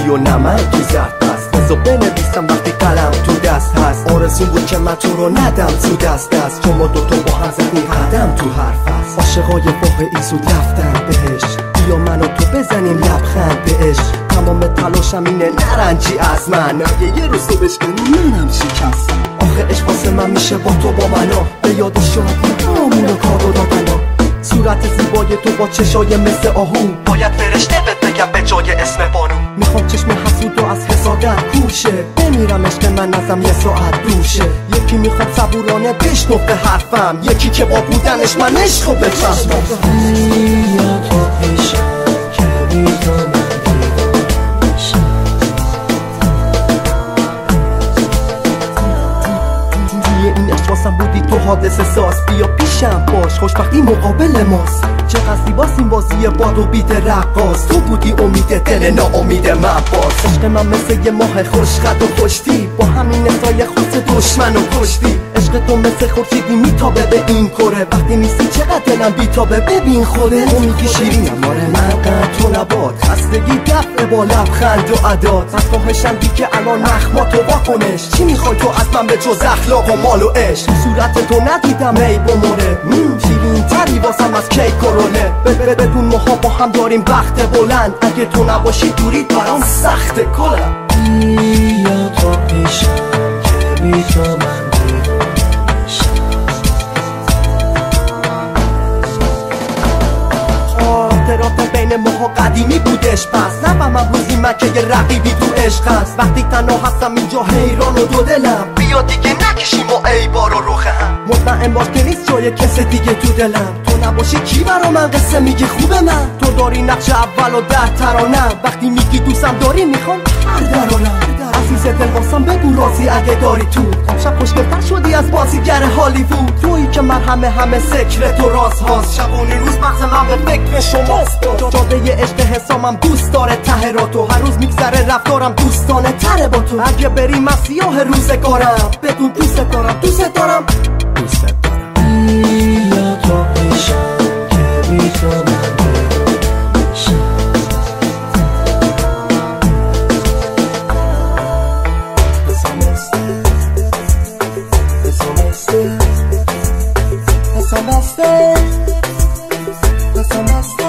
سبزی و نمک زرد پس بذار بنویسم وقتی قلم تو دست هست. آرزون بود که من تو رو ندم تو دست دست، چون ما دوتا با هم زدیم قدم تو حرف هست. عاشقای واقعی زود رفتن بهش، بیا من و تو بزنیم لبخند بهش. تمام تلاشم اینه نرنجی از من، اگه یه روز تو بشکنی منم شکستم. آخه عشق واسه من میشه با تو با منا، به یاد شادی همونو کارو دادنا. صورت زیبای تو با چشای مثل آهو، باید فرشته بهت بگم به جای اسم بانو. میخوام چشم حسود و از حسادت کوشه، بمیرم عشق من ازم یه ساعت دوشه. یکی میخواد صبورانه بشنو به حرفم، یکی که با بودنش من عشقو بفهمم. یا تو عشق که بی تو من این احساسم بودی تو حادثه ساز، بیا پیشم باش خوشبختی مقابل ماست. چقدر زیباست این بازی باد و بیت رقاص، تو بودی امید دل ناامید من باز. عشق من مثل یه ماه خوشخط و خوشتی، با همین سایه خود دشمن و کشتی. عشق تو مثل خورشیدی میتابه به این کره، وقتی نیستی چقدر دلم بیتابه ببین خوده. تو میگی شیرینم آره من قد تو نباد، خستگی دفعه با لبخند و عداد. من خواهشم دی که الان نخماتو واکنش، چی میخوای تو از من به جز اخلاق و مال و عشق؟ صورت تو ندیدم ای بموره، شیرین تری واسم از کیک و روله. بدون ماها با هم داریم بخت بلند، اگه تو نباشی دوریت برام سخته کلم. یا تو عشق که بی تو من خاطرات بین ماها قدیمی بودش، پس نفهمم روزی من که یه رقیبی تو عشق هست. وقتی تنها هستم اینجا حیران و دو دلم، بیا دیگه نکشیم و ای بار و رخ هم. مطمئن باش که نیست جای کس دیگه تو دلم، تو نباشی کی برا من قصه میگی خوبه من؟ تو داری نقش اول و ده ترانم، وقتی میگی دوستم داری میخوام هر درانم. عزیز دل واسم بگو رازی اگه داری تو، امشب خوشگل‌تر شدی از بازیگر هالیوود. تویی که من همه سکرت و راز هاست، شبانه روز مغز من به فکر شماست. جاده عشق حسامم دوست داره تهراتو، هر روز میگذره رفتارم دوستانه تره با تو. اگه بری من سیاه روزگارم، بدون دوست دارم دوست دارم دوست دارم. یا تو عشق که بی تو من Essa